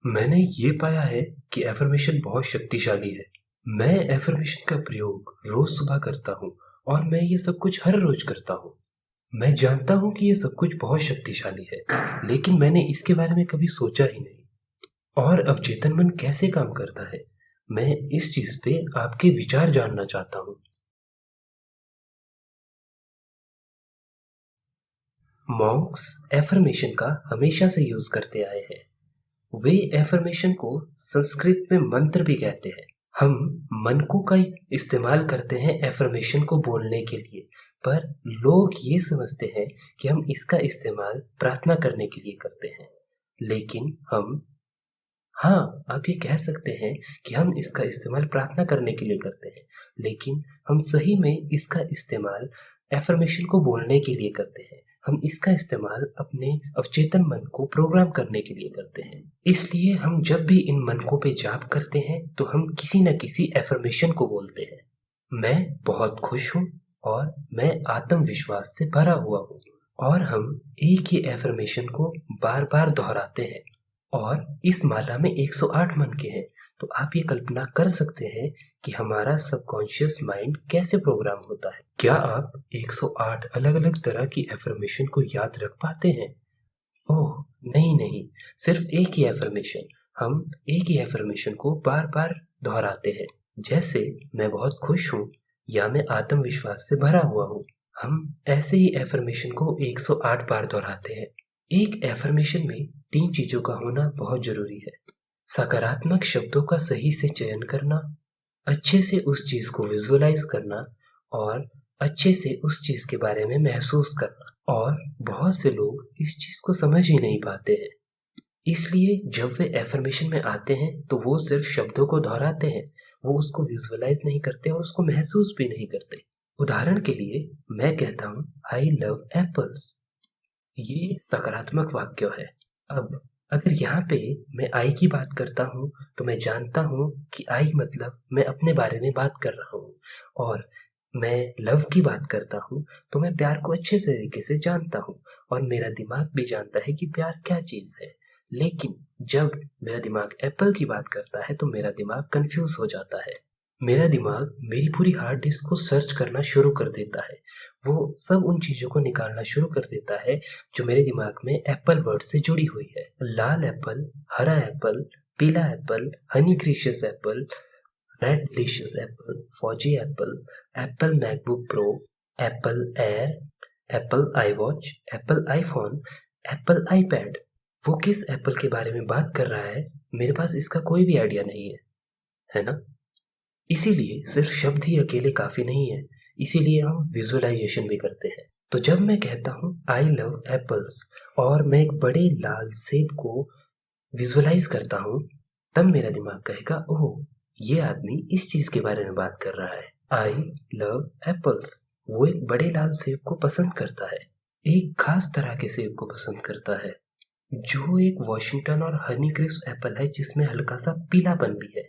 मैंने ये पाया है कि एफर्मेशन बहुत शक्तिशाली है। मैं एफर्मेशन का प्रयोग रोज सुबह करता हूँ और मैं ये सब कुछ हर रोज करता हूँ। मैं जानता हूँ कि ये सब कुछ बहुत शक्तिशाली है, लेकिन मैंने इसके बारे में कभी सोचा ही नहीं। और अवचेतन मन कैसे काम करता है, मैं इस चीज पे आपके विचार जानना चाहता हूँ। मॉन्क्स एफर्मेशन का हमेशा से यूज करते आए हैं। वे एफर्मेशन को संस्कृत में मंत्र भी कहते हैं। हम मनकों का इस्तेमाल करते हैं एफर्मेशन को बोलने के लिए, पर लोग ये समझते हैं कि हम इसका इस्तेमाल प्रार्थना करने के लिए करते हैं। लेकिन हम, हाँ, आप ये कह सकते हैं कि हम इसका इस्तेमाल प्रार्थना करने के लिए करते हैं, लेकिन हम सही में इसका इस्तेमाल एफर्मेशन को बोलने के लिए करते हैं। हम इसका इस्तेमाल अपने अवचेतन मन को प्रोग्राम करने के लिए करते हैं। इसलिए हम जब भी इन मनकों पे जाप करते हैं तो हम किसी न किसी एफर्मेशन को बोलते हैं। मैं बहुत खुश हूँ और मैं आत्मविश्वास से भरा हुआ हूँ। और हम एक ही एफर्मेशन को बार बार दोहराते हैं। और इस माला में 108 मनके हैं। तो आप ये कल्पना कर सकते हैं कि हमारा सबकॉन्शियस माइंड कैसे प्रोग्राम होता है। क्या आप 108 अलग-अलग तरह की एफर्मेशन को याद रख पाते हैं? ओह! नहीं, नहीं, सिर्फ एक ही एफर्मेशन। हम एक ही एफर्मेशन को बार-बार दोहराते हैं। जैसे मैं बहुत खुश हूँ या मैं आत्मविश्वास से भरा हुआ हूँ। हम ऐसे ही एफर्मेशन को 108 बार दोहराते हैं। एक एफर्मेशन में 3 चीजों का होना बहुत जरूरी है। सकारात्मक शब्दों का सही से चयन करना, अच्छे से उस चीज को विजुअलाइज करना और अच्छे से उस चीज के बारे में महसूस करना। और बहुत से लोग इस चीज को समझ ही नहीं पाते हैं। इसलिए जब वे एफर्मेशन में आते हैं तो वो सिर्फ शब्दों को दोहराते हैं। वो उसको विजुअलाइज नहीं करते और उसको महसूस भी नहीं करते। उदाहरण के लिए मैं कहता हूँ आई लव एप्पल्स। ये सकारात्मक वाक्य है। अब अगर यहाँ पे मैं आई की बात करता हूँ तो मैं जानता हूँ कि आई मतलब मैं अपने बारे में बात कर रहा हूँ। और मैं लव की बात करता हूँ तो मैं प्यार को अच्छे तरीके से जानता हूँ। और मेरा दिमाग भी जानता है कि प्यार क्या चीज है। लेकिन जब मेरा दिमाग एप्पल की बात करता है तो मेरा दिमाग कंफ्यूज हो जाता है। मेरा दिमाग मेरी पूरी हार्ड डिस्क को सर्च करना शुरू कर देता है। वो सब उन चीजों को निकालना शुरू कर देता है जो मेरे दिमाग में एप्पल वर्ड से जुड़ी हुई है। लाल एप्पल, हरा एप्पल, पीला apple, honeycrisp apple, red delicious apple, Fuji apple, Apple MacBook Pro, Apple Air, Apple iWatch, Apple iPhone, Apple iPad. वो किस एप्पल के बारे में बात कर रहा है, मेरे पास इसका कोई भी आइडिया नहीं है ना? इसीलिए सिर्फ शब्द ही अकेले काफी नहीं है। इसीलिए हम विजुअलाइजेशन भी करते हैं। तो जब मैं कहता हूँ आई लव एप्पल्स और मैं एक बड़े लाल सेब को विजुअलाइज करता हूँ, तब मेरा दिमाग कहेगा ओह, ये आदमी इस चीज के बारे में बात कर रहा है। I love apples. वो एक बड़े लाल सेब को पसंद करता है। एक खास तरह के सेब को पसंद करता है, जो एक वॉशिंगटन और हनी क्रिस्प एप्पल है जिसमें हल्का सा पीलापन भी है।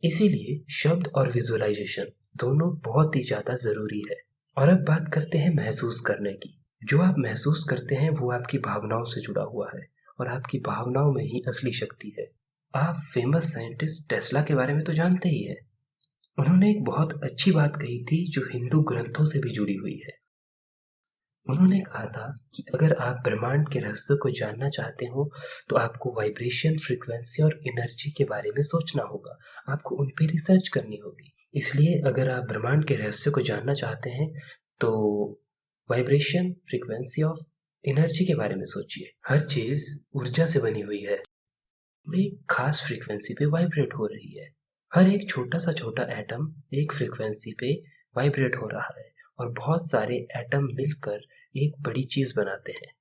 इसीलिए शब्द और विजुअलाइजेशन दोनों बहुत ही ज्यादा जरूरी है। और अब बात करते हैं महसूस करने की। जो आप महसूस करते हैं वो आपकी भावनाओं से जुड़ा हुआ है। और आपकी भावनाओं में ही असली शक्ति है। आप फेमस साइंटिस्ट टेस्ला के बारे में तो जानते ही है। उन्होंने एक बहुत अच्छी बात कही थी जो हिंदू ग्रंथों से भी जुड़ी हुई है। उन्होंने कहा था कि अगर आप ब्रह्मांड के रहस्य को जानना चाहते हो तो आपको वाइब्रेशन, फ्रीक्वेंसी और एनर्जी के बारे में सोचना होगा। आपको उन पे रिसर्च करनी होगी। इसलिए अगर आप ब्रह्मांड के रहस्य को जानना चाहते हैं तो वाइब्रेशन, फ्रीक्वेंसी ऑफ एनर्जी के बारे में सोचिए। हर चीज ऊर्जा से बनी हुई है। वो एक खास फ्रीक्वेंसी पे वाइब्रेट हो रही है। हर एक छोटा सा छोटा एटम एक फ्रीक्वेंसी पे वाइब्रेट हो रहा है। और बहुत सारे एटम मिलकर एक बड़ी चीज बनाते हैं।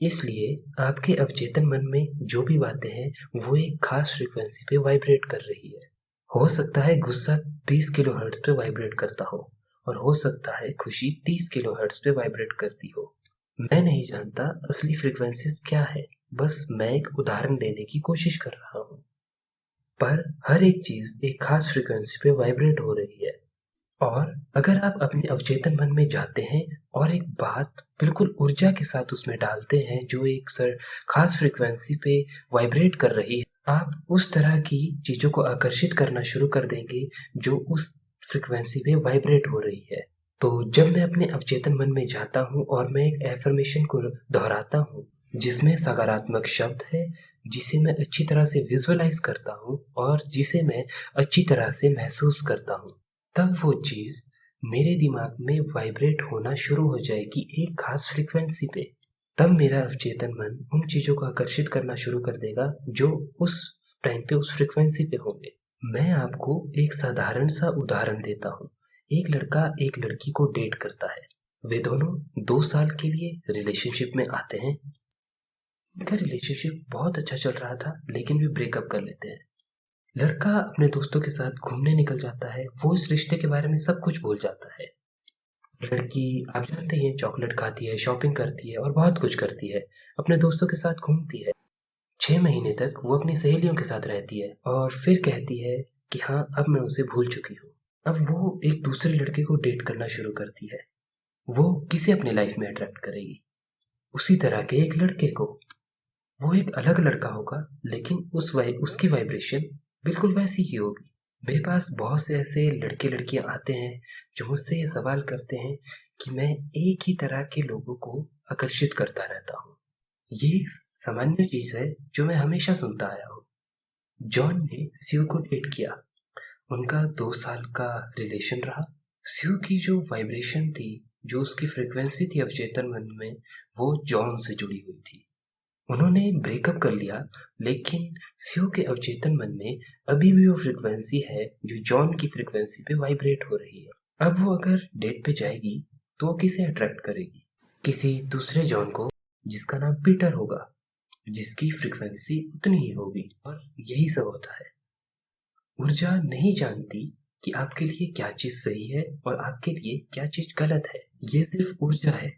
इसलिए आपके अवचेतन मन में जो भी बातें हैं वो एक खास फ्रीक्वेंसी पे वाइब्रेट कर रही है। हो सकता है गुस्सा 30 किलो हर्ट्ज पे वाइब्रेट करता हो और हो सकता है खुशी 30 किलो हर्ट्ज पे वाइब्रेट करती हो। मैं नहीं जानता असली फ्रीक्वेंसीज क्या है। बस मैं एक उदाहरण देने की कोशिश कर रहा हूँ। पर हर एक चीज एक खास फ्रीक्वेंसी पे वाइब्रेट हो रही है। और अगर आप अपने अवचेतन मन में जाते हैं और एक बात बिल्कुल ऊर्जा के साथ उसमें डालते हैं जो एक खास फ्रीक्वेंसी पे वाइब्रेट कर रही है। आप उस तरह की चीजों को आकर्षित करना शुरू कर देंगे जो उस फ्रीक्वेंसी पे वाइब्रेट हो रही है। तो जब मैं अपने अवचेतन मन में जाता हूँ और मैं एक एफर्मेशन को दोहराता हूँ जिसमें सकारात्मक शब्द है, जिसे मैं अच्छी तरह से विजुअलाइज करता हूँ और जिसे मैं अच्छी तरह से महसूस करता हूँ, तब वो चीज मेरे दिमाग में वाइब्रेट होना शुरू हो जाएगी एक खास फ्रीक्वेंसी पे। तब मेरा अवचेतन मन उन चीजों को आकर्षित करना शुरू कर देगा जो उस टाइम पे उस फ्रीक्वेंसी पे होंगे। मैं आपको एक साधारण सा उदाहरण देता हूँ। एक लड़का एक लड़की को डेट करता है। वे दोनों 2 साल के लिए रिलेशनशिप में आते हैं। उनका रिलेशनशिप बहुत अच्छा चल रहा था, लेकिन वे ब्रेकअप कर लेते हैं। लड़का अपने दोस्तों के साथ घूमने निकल जाता है, वो इस रिश्ते के बारे में सब कुछ भूल जाता है। लड़की, आप जानते हैं, चॉकलेट खाती है, शॉपिंग करती है और बहुत कुछ करती है, अपने दोस्तों के साथ घूमती है। 6 महीने तक वो अपनी सहेलियों के साथ रहती है और फिर कहती है कि हाँ, अब मैं उसे भूल चुकी हूँ। अब वो एक दूसरे लड़के को डेट करना शुरू करती है। वो किसे अपनी लाइफ में अट्रैक्ट करेगी? उसी तरह के एक लड़के को। वो एक अलग लड़का होगा, लेकिन उसकी वाइब्रेशन बिल्कुल वैसी ही होगी। मेरे पास बहुत से ऐसे लड़के लड़कियां आते हैं जो मुझसे ये सवाल करते हैं कि मैं एक ही तरह के लोगों को आकर्षित करता रहता हूँ। ये एक सामान्य चीज है जो मैं हमेशा सुनता आया हूँ। जॉन ने स्यू को डेट किया। उनका 2 साल का रिलेशन रहा। स्यू की जो वाइब्रेशन थी, जो उसकी फ्रीक्वेंसी थी अवचेतन मन में, वो जॉन से जुड़ी हुई थी। उन्होंने ब्रेकअप कर लिया, लेकिन स्यू के अवचेतन मन में अभी भी वो फ्रीक्वेंसी है जो जॉन की फ्रीक्वेंसी पे वाइब्रेट हो रही है। अब वो अगर डेट पे जाएगी तो वो किसे अट्रैक्ट करेगी? किसी दूसरे जॉन को, जिसका नाम पीटर होगा, जिसकी फ्रीक्वेंसी उतनी ही होगी। और यही सब होता है। ऊर्जा नहीं जानती कि आपके लिए क्या चीज सही है और आपके लिए क्या चीज गलत है। ये सिर्फ ऊर्जा है।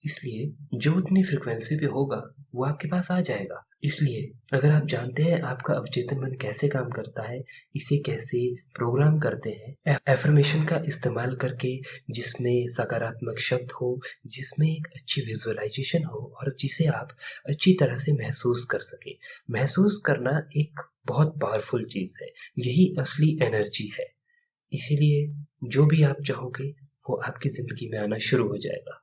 इसलिए जो उतनी फ्रीक्वेंसी पे होगा वो आपके पास आ जाएगा। इसलिए अगर आप जानते हैं आपका अवचेतन मन कैसे काम करता है, इसे कैसे प्रोग्राम करते हैं, एफर्मेशन का इस्तेमाल करके, जिसमें सकारात्मक शब्द हो, जिसमें एक अच्छी विजुअलाइजेशन हो और जिसे आप अच्छी तरह से महसूस कर सके। महसूस करना एक बहुत पावरफुल चीज है। यही असली एनर्जी है। इसीलिए जो भी आप चाहोगे वो आपकी जिंदगी में आना शुरू हो जाएगा।